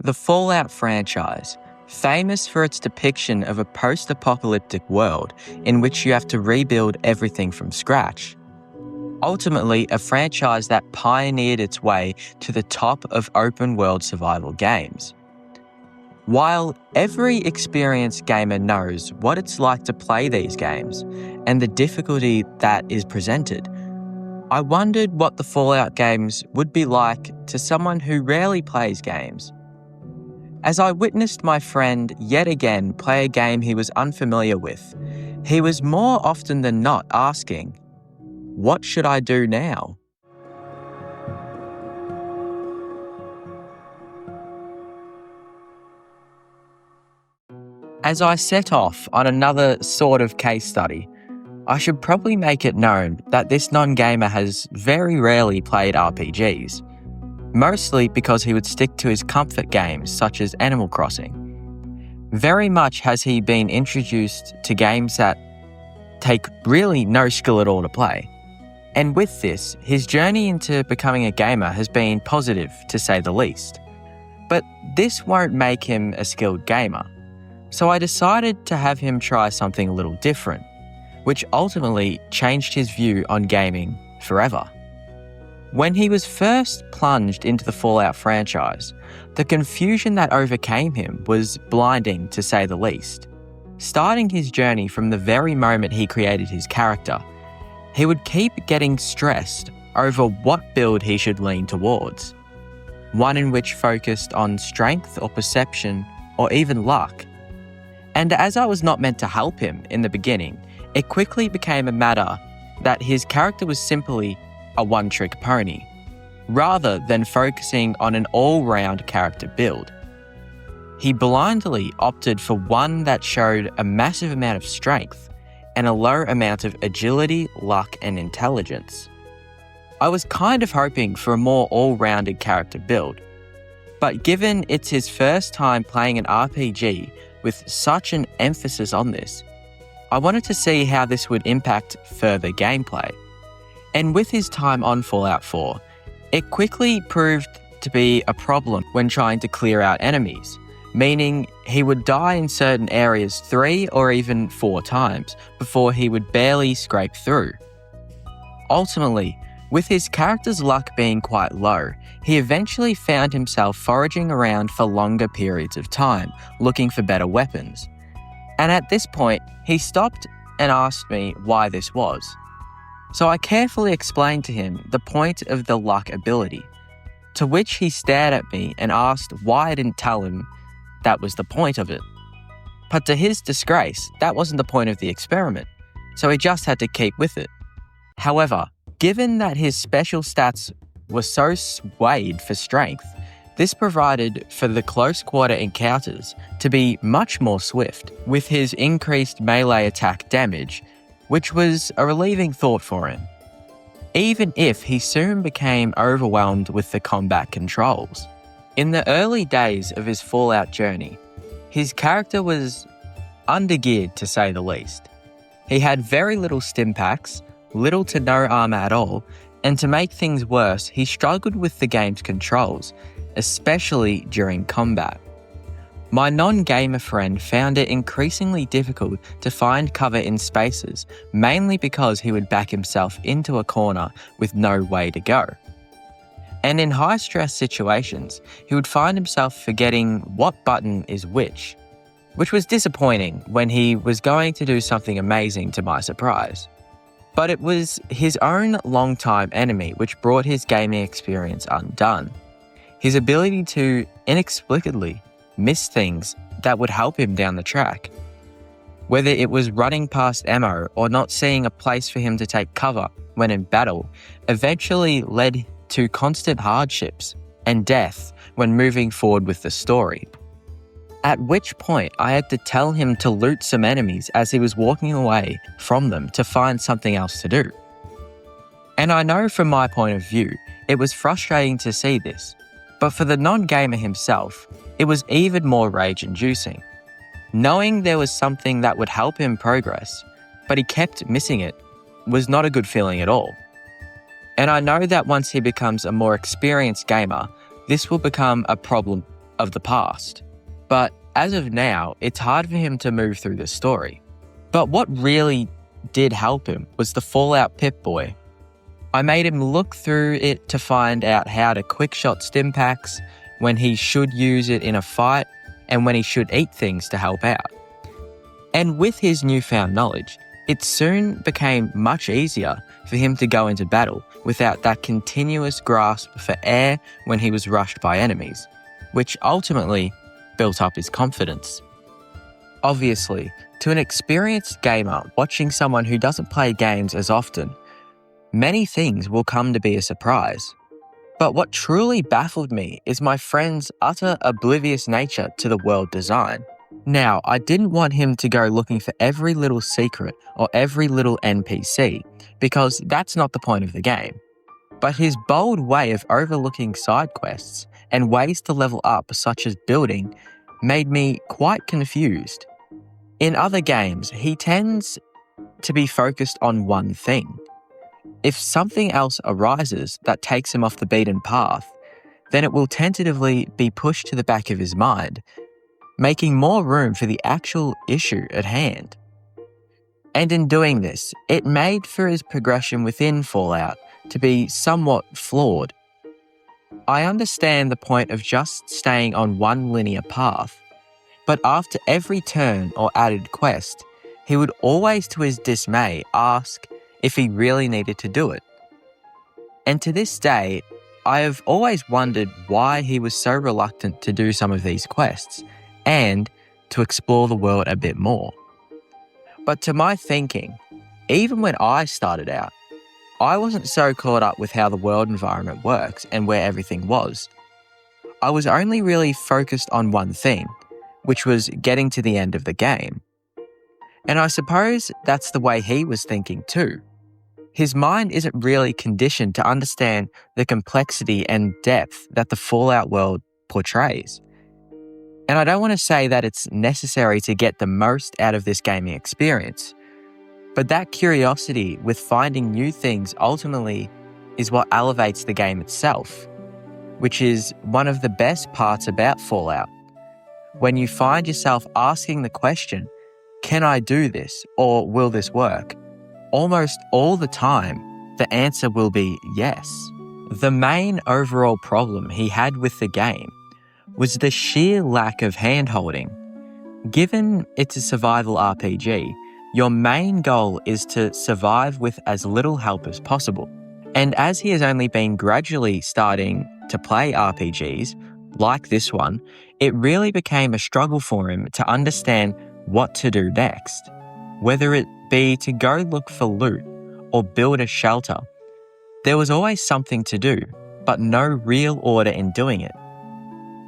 The Fallout franchise, famous for its depiction of a post-apocalyptic world in which you have to rebuild everything from scratch. Ultimately, a franchise that pioneered its way to the top of open-world survival games. While every experienced gamer knows what it's like to play these games and the difficulty that is presented, I wondered what the Fallout games would be like to someone who rarely plays games. As I witnessed my friend yet again play a game he was unfamiliar with, he was more often than not asking, "What should I do now?" As I set off on another sort of case study, I should probably make it known that this non-gamer has very rarely played RPGs, mostly because he would stick to his comfort games such as Animal Crossing. Very much has he been introduced to games that take really no skill at all to play. And with this, his journey into becoming a gamer has been positive, to say the least. But this won't make him a skilled gamer. So I decided to have him try something a little different, which ultimately changed his view on gaming forever. When he was first plunged into the Fallout franchise, the confusion that overcame him was blinding, to say the least. Starting his journey from the very moment he created his character, he would keep getting stressed over what build he should lean towards. One in which focused on strength or perception or even luck. And as I was not meant to help him in the beginning, it quickly became a matter that his character was simply a one-trick pony, rather than focusing on an all-round character build. He blindly opted for one that showed a massive amount of strength and a low amount of agility, luck, and intelligence. I was kind of hoping for a more all-rounded character build, but given it's his first time playing an RPG with such an emphasis on this, I wanted to see how this would impact further gameplay. And with his time on Fallout 4, it quickly proved to be a problem when trying to clear out enemies, meaning he would die in certain areas 3 or even 4 times before he would barely scrape through. Ultimately, with his character's luck being quite low, he eventually found himself foraging around for longer periods of time, looking for better weapons. And at this point, he stopped and asked me why this was. So I carefully explained to him the point of the luck ability, to which he stared at me and asked why I didn't tell him that was the point of it. But to his disgrace, that wasn't the point of the experiment, so he just had to keep with it. However, given that his special stats were so swayed for strength, this provided for the close quarter encounters to be much more swift, with his increased melee attack damage, which was a relieving thought for him, even if he soon became overwhelmed with the combat controls. In the early days of his Fallout journey, his character was undergeared, to say the least. He had very little stim packs, little to no armor at all, and to make things worse, he struggled with the game's controls, especially during combat. My non-gamer friend found it increasingly difficult to find cover in spaces, mainly because he would back himself into a corner with no way to go. And in high-stress situations, he would find himself forgetting what button is which was disappointing when he was going to do something amazing to my surprise. But it was his own long-time enemy which brought his gaming experience undone. His ability to inexplicably miss things that would help him down the track. Whether it was running past ammo or not seeing a place for him to take cover when in battle, eventually led to constant hardships and death when moving forward with the story. At which point I had to tell him to loot some enemies as he was walking away from them to find something else to do. And I know from my point of view, it was frustrating to see this, but for the non-gamer himself, it was even more rage-inducing. Knowing there was something that would help him progress, but he kept missing it, was not a good feeling at all. And I know that once he becomes a more experienced gamer, this will become a problem of the past. But as of now, it's hard for him to move through the story. But what really did help him was the Fallout Pip-Boy. I made him look through it to find out how to quick-shot stim packs, when he should use it in a fight, and when he should eat things to help out. And with his newfound knowledge, it soon became much easier for him to go into battle without that continuous grasp for air when he was rushed by enemies, which ultimately built up his confidence. Obviously, to an experienced gamer watching someone who doesn't play games as often, many things will come to be a surprise. But what truly baffled me is my friend's utter oblivious nature to the world design. Now, I didn't want him to go looking for every little secret or every little NPC, because that's not the point of the game. But his bold way of overlooking side quests and ways to level up, such as building, made me quite confused. In other games, he tends to be focused on one thing. If something else arises that takes him off the beaten path, then it will tentatively be pushed to the back of his mind, making more room for the actual issue at hand. And in doing this, it made for his progression within Fallout to be somewhat flawed. I understand the point of just staying on one linear path, but after every turn or added quest, he would always, to his dismay, ask if he really needed to do it. And to this day, I have always wondered why he was so reluctant to do some of these quests and to explore the world a bit more. But to my thinking, even when I started out, I wasn't so caught up with how the world environment works and where everything was. I was only really focused on one thing, which was getting to the end of the game. And I suppose that's the way he was thinking too. His mind isn't really conditioned to understand the complexity and depth that the Fallout world portrays. And I don't want to say that it's necessary to get the most out of this gaming experience, but that curiosity with finding new things ultimately is what elevates the game itself, which is one of the best parts about Fallout. When you find yourself asking the question, can I do this or will this work? Almost all the time, the answer will be yes. The main overall problem he had with the game was the sheer lack of hand-holding. Given it's a survival RPG, your main goal is to survive with as little help as possible. And as he has only been gradually starting to play RPGs, like this one, it really became a struggle for him to understand what to do next. Whether it be to go look for loot or build a shelter, there was always something to do, but no real order in doing it.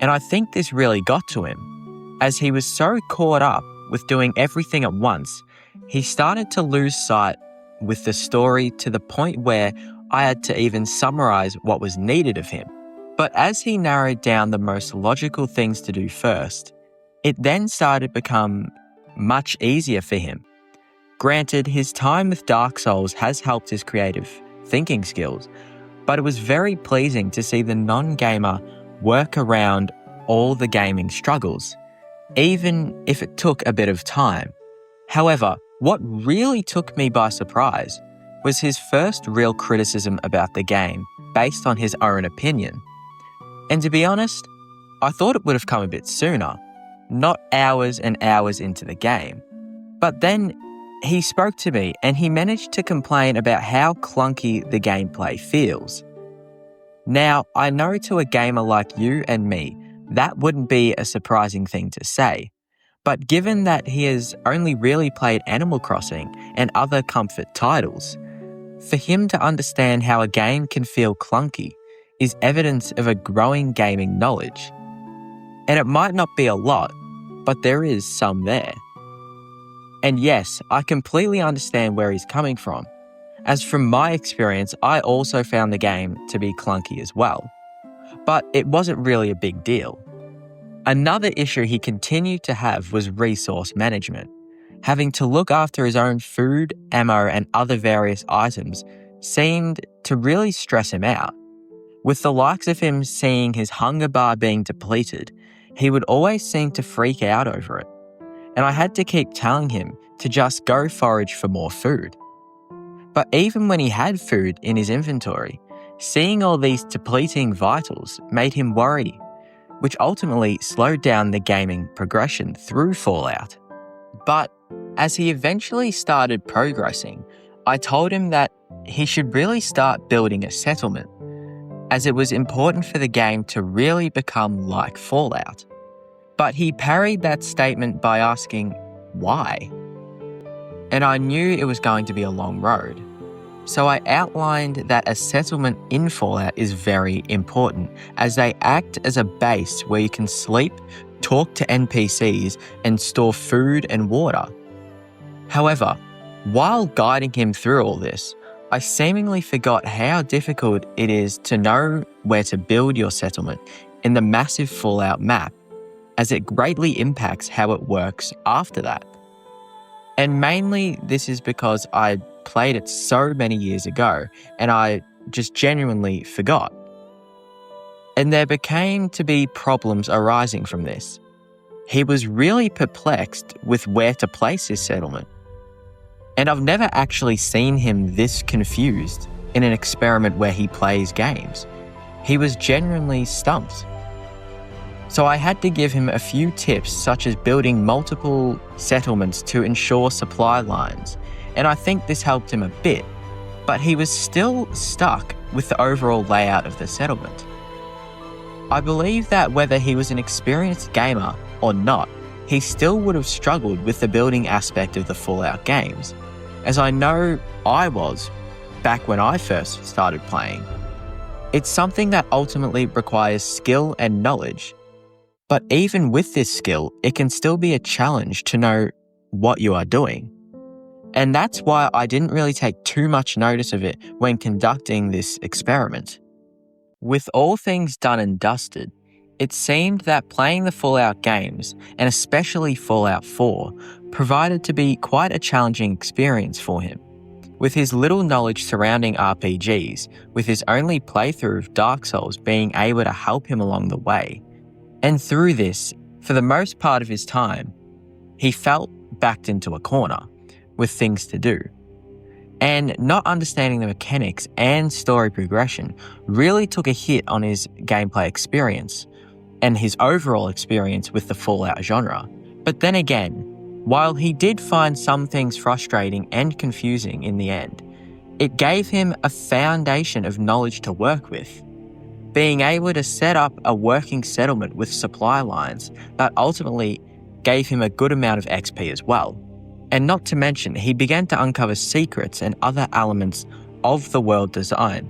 And I think this really got to him. As he was so caught up with doing everything at once, he started to lose sight with the story to the point where I had to even summarize what was needed of him. But as he narrowed down the most logical things to do first, it then started to become much easier for him. Granted, his time with Dark Souls has helped his creative thinking skills, but it was very pleasing to see the non-gamer work around all the gaming struggles, even if it took a bit of time. However, what really took me by surprise was his first real criticism about the game based on his own opinion. And to be honest, I thought it would have come a bit sooner, not hours and hours into the game. But then he spoke to me and he managed to complain about how clunky the gameplay feels. Now, I know to a gamer like you and me, that wouldn't be a surprising thing to say. But given that he has only really played Animal Crossing and other comfort titles, for him to understand how a game can feel clunky is evidence of a growing gaming knowledge. And it might not be a lot, but there is some there. And yes, I completely understand where he's coming from, as from my experience, I also found the game to be clunky as well. But it wasn't really a big deal. Another issue he continued to have was resource management. Having to look after his own food, ammo, and other various items seemed to really stress him out. With the likes of him seeing his hunger bar being depleted, he would always seem to freak out over it, and I had to keep telling him to just go forage for more food. But even when he had food in his inventory, seeing all these depleting vitals made him worry, which ultimately slowed down the gaming progression through Fallout. But as he eventually started progressing, I told him that he should really start building a settlement, as it was important for the game to really become like Fallout. But he parried that statement by asking, why? And I knew it was going to be a long road. So I outlined that a settlement in Fallout is very important, as they act as a base where you can sleep, talk to NPCs, and store food and water. However, while guiding him through all this, I seemingly forgot how difficult it is to know where to build your settlement in the massive Fallout map, as it greatly impacts how it works after that. And mainly this is because I played it so many years ago and I just genuinely forgot. And there became to be problems arising from this. He was really perplexed with where to place his settlement. And I've never actually seen him this confused in an experiment where he plays games. He was genuinely stumped. So I had to give him a few tips, such as building multiple settlements to ensure supply lines, and I think this helped him a bit, but he was still stuck with the overall layout of the settlement. I believe that whether he was an experienced gamer or not, he still would have struggled with the building aspect of the Fallout games, as I know I was back when I first started playing. It's something that ultimately requires skill and knowledge. But even with this skill, it can still be a challenge to know what you are doing. And that's why I didn't really take too much notice of it when conducting this experiment. With all things done and dusted, it seemed that playing the Fallout games, and especially Fallout 4, provided to be quite a challenging experience for him. With his little knowledge surrounding RPGs, with his only playthrough of Dark Souls being able to help him along the way. And through this, for the most part of his time, he felt backed into a corner with things to do. And not understanding the mechanics and story progression really took a hit on his gameplay experience and his overall experience with the Fallout genre. But then again, while he did find some things frustrating and confusing in the end, it gave him a foundation of knowledge to work with. Being able to set up a working settlement with supply lines that ultimately gave him a good amount of XP as well. And not to mention, he began to uncover secrets and other elements of the world design,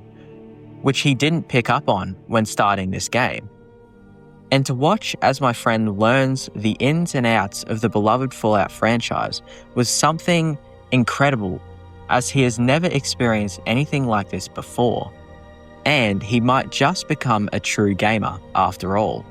which he didn't pick up on when starting this game. And to watch as my friend learns the ins and outs of the beloved Fallout franchise was something incredible, as he has never experienced anything like this before. And he might just become a true gamer after all.